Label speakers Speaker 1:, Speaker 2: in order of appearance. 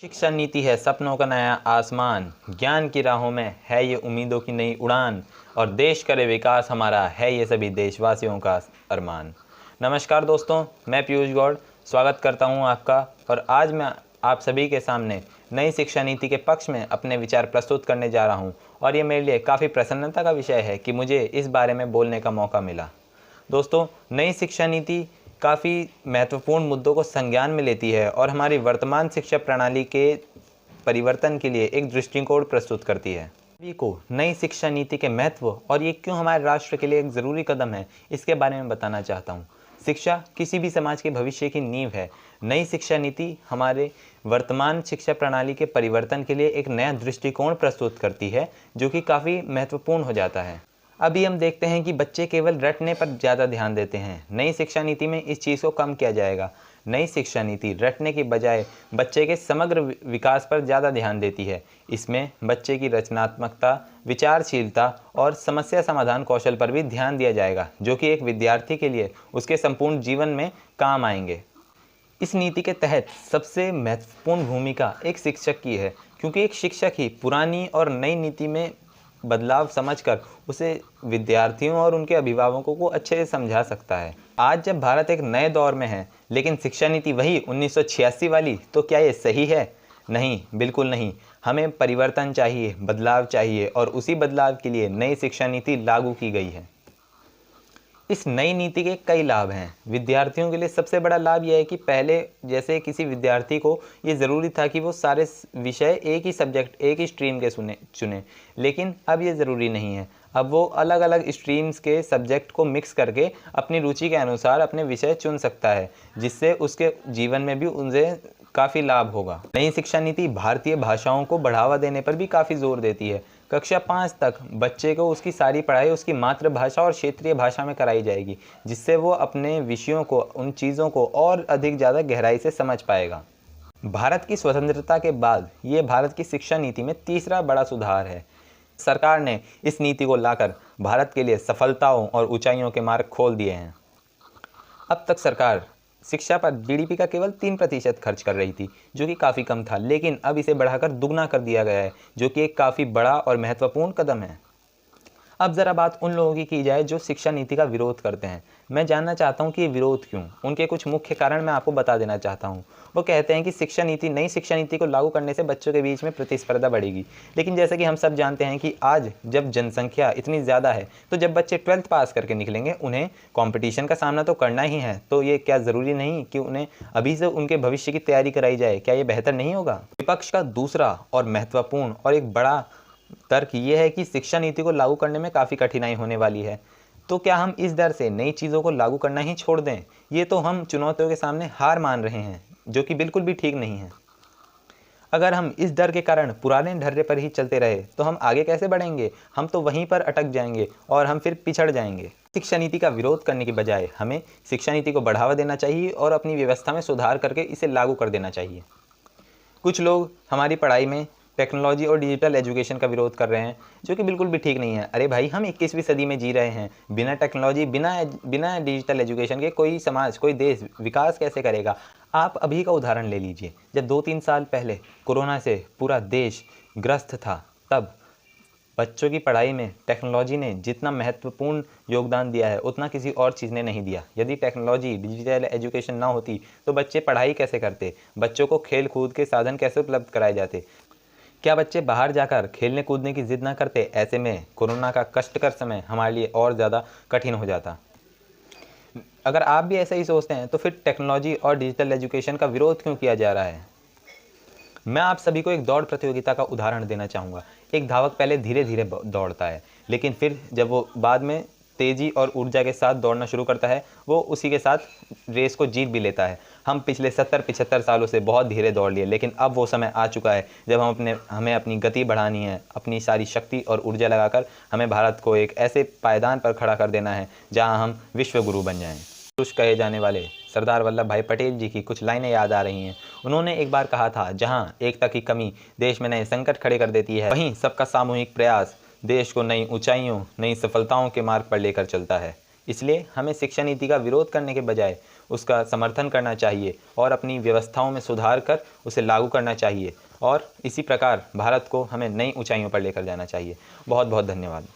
Speaker 1: शिक्षा नीति है सपनों का नया आसमान, ज्ञान की राहों में है ये उम्मीदों की नई उड़ान, और देश करे विकास हमारा है ये सभी देशवासियों का अरमान। नमस्कार दोस्तों, मैं पीयूष गौड़ स्वागत करता हूं आपका। और आज मैं आप सभी के सामने नई शिक्षा नीति के पक्ष में अपने विचार प्रस्तुत करने जा रहा हूं। और ये मेरे लिए काफ़ी प्रसन्नता का विषय है कि मुझे इस बारे में बोलने का मौका मिला। दोस्तों, नई शिक्षा नीति काफ़ी महत्वपूर्ण मुद्दों को संज्ञान में लेती है और हमारी वर्तमान शिक्षा प्रणाली के परिवर्तन के लिए एक दृष्टिकोण प्रस्तुत करती है। सभी को नई शिक्षा नीति के महत्व और ये क्यों हमारे राष्ट्र के लिए एक ज़रूरी कदम है, इसके बारे में बताना चाहता हूँ। शिक्षा किसी भी समाज के भविष्य की नींव है। नई शिक्षा नीति हमारे वर्तमान शिक्षा प्रणाली के परिवर्तन के लिए एक नया दृष्टिकोण प्रस्तुत करती है, जो कि काफ़ी महत्वपूर्ण हो जाता है। अभी हम देखते हैं कि बच्चे केवल रटने पर ज़्यादा ध्यान देते हैं। नई शिक्षा नीति में इस चीज़ को कम किया जाएगा। नई शिक्षा नीति रटने की बजाय बच्चे के समग्र विकास पर ज़्यादा ध्यान देती है। इसमें बच्चे की रचनात्मकता, विचारशीलता और समस्या समाधान कौशल पर भी ध्यान दिया जाएगा, जो कि एक विद्यार्थी के लिए उसके संपूर्ण जीवन में काम आएंगे। इस नीति के तहत सबसे महत्वपूर्ण भूमिका एक शिक्षक की है, क्योंकि एक शिक्षक ही पुरानी और नई नीति में बदलाव समझकर उसे विद्यार्थियों और उनके अभिभावकों को अच्छे से समझा सकता है। आज जब भारत एक नए दौर में है, लेकिन शिक्षा नीति वही 1986 वाली, तो क्या ये सही है? नहीं, बिल्कुल नहीं। हमें परिवर्तन चाहिए, बदलाव चाहिए, और उसी बदलाव के लिए नई शिक्षा नीति लागू की गई है। इस नई नीति के कई लाभ हैं। विद्यार्थियों के लिए सबसे बड़ा लाभ यह है कि पहले जैसे किसी विद्यार्थी को ये ज़रूरी था कि वो सारे विषय एक ही सब्जेक्ट, एक ही स्ट्रीम के चुने, लेकिन अब ये ज़रूरी नहीं है। अब वो अलग अलग स्ट्रीम्स के सब्जेक्ट को मिक्स करके अपनी रुचि के अनुसार अपने विषय चुन सकता है, जिससे उसके जीवन में भी उनसे काफ़ी लाभ होगा। नई शिक्षा नीति भारतीय भाषाओं को बढ़ावा देने पर भी काफ़ी जोर देती है। कक्षा 5 तक बच्चे को उसकी सारी पढ़ाई उसकी मातृभाषा और क्षेत्रीय भाषा में कराई जाएगी, जिससे वो अपने विषयों को, उन चीज़ों को और अधिक ज़्यादा गहराई से समझ पाएगा। भारत की स्वतंत्रता के बाद ये भारत की शिक्षा नीति में तीसरा बड़ा सुधार है। सरकार ने इस नीति को लाकर भारत के लिए सफलताओं और ऊंचाइयों के मार्ग खोल दिए हैं। अब तक सरकार शिक्षा पर जीडीपी का केवल 3% खर्च कर रही थी, जो कि काफ़ी कम था, लेकिन अब इसे बढ़ाकर दुगना कर दिया गया है, जो कि एक काफ़ी बड़ा और महत्वपूर्ण कदम है। अब ज़रा बात उन लोगों की जाए जो शिक्षा नीति का विरोध करते हैं। मैं जानना चाहता हूं कि ये विरोध क्यों। उनके कुछ मुख्य कारण मैं आपको बता देना चाहता हूं। वो कहते हैं कि नई शिक्षा नीति को लागू करने से बच्चों के बीच में प्रतिस्पर्धा बढ़ेगी। लेकिन जैसे कि हम सब जानते हैं कि आज जब जनसंख्या इतनी ज़्यादा है, तो जब बच्चे 12th पास करके निकलेंगे, उन्हें कॉम्पिटिशन का सामना तो करना ही है। तो ये क्या ज़रूरी नहीं कि उन्हें अभी से उनके भविष्य की तैयारी कराई जाए? क्या ये बेहतर नहीं होगा? विपक्ष का दूसरा और महत्वपूर्ण और एक बड़ा तर्क ये है कि शिक्षा नीति को लागू करने में काफ़ी कठिनाई होने वाली है। तो क्या हम इस डर से नई चीज़ों को लागू करना ही छोड़ दें? ये तो हम चुनौतियों के सामने हार मान रहे हैं, जो कि बिल्कुल भी ठीक नहीं है। अगर हम इस डर के कारण पुराने ढर्रे पर ही चलते रहे, तो हम आगे कैसे बढ़ेंगे? हम तो वहीं पर अटक जाएंगे और हम फिर पिछड़ जाएंगे। शिक्षा नीति का विरोध करने के बजाय हमें शिक्षा नीति को बढ़ावा देना चाहिए और अपनी व्यवस्था में सुधार करके इसे लागू कर देना चाहिए। कुछ लोग हमारी पढ़ाई में टेक्नोलॉजी और डिजिटल एजुकेशन का विरोध कर रहे हैं, जो कि बिल्कुल भी ठीक नहीं है। अरे भाई, हम 21वीं सदी में जी रहे हैं। बिना टेक्नोलॉजी, बिना डिजिटल एजुकेशन के कोई समाज, कोई देश विकास कैसे करेगा? आप अभी का उदाहरण ले लीजिए। जब 2-3 साल पहले कोरोना से पूरा देश ग्रस्त था, तब बच्चों की पढ़ाई में टेक्नोलॉजी ने जितना महत्वपूर्ण योगदान दिया है, उतना किसी और चीज़ ने नहीं दिया। यदि टेक्नोलॉजी, डिजिटल एजुकेशन ना होती, तो बच्चे पढ़ाई कैसे करते? बच्चों को खेल कूद के साधन कैसे उपलब्ध कराए जाते? क्या बच्चे बाहर जाकर खेलने कूदने की जिद ना करते? ऐसे में कोरोना का कष्टकर समय हमारे लिए और ज़्यादा कठिन हो जाता। अगर आप भी ऐसा ही सोचते हैं, तो फिर टेक्नोलॉजी और डिजिटल एजुकेशन का विरोध क्यों किया जा रहा है? मैं आप सभी को एक दौड़ प्रतियोगिता का उदाहरण देना चाहूँगा। एक धावक पहले धीरे धीरे दौड़ता है, लेकिन फिर जब वो बाद में तेज़ी और ऊर्जा के साथ दौड़ना शुरू करता है, वो उसी के साथ रेस को जीत भी लेता है। हम पिछले 70-75 सालों से बहुत धीरे दौड़ लिए, लेकिन अब वो समय आ चुका है जब हमें अपनी गति बढ़ानी है। अपनी सारी शक्ति और ऊर्जा लगाकर हमें भारत को एक ऐसे पायदान पर खड़ा कर देना है जहां हम विश्व गुरु बन जाएं। पुरुष कहे जाने वाले सरदार वल्लभ भाई पटेल जी की कुछ लाइनें याद आ रही हैं। उन्होंने एक बार कहा था, जहां एकता की कमी देश में नए संकट खड़े कर देती है, वहीं सबका सामूहिक प्रयास देश को नई ऊंचाइयों, नई सफलताओं के मार्ग पर लेकर चलता है। इसलिए हमें शिक्षा नीति का विरोध करने के बजाय उसका समर्थन करना चाहिए और अपनी व्यवस्थाओं में सुधार कर उसे लागू करना चाहिए और इसी प्रकार भारत को हमें नई ऊंचाइयों पर लेकर जाना चाहिए। बहुत बहुत धन्यवाद।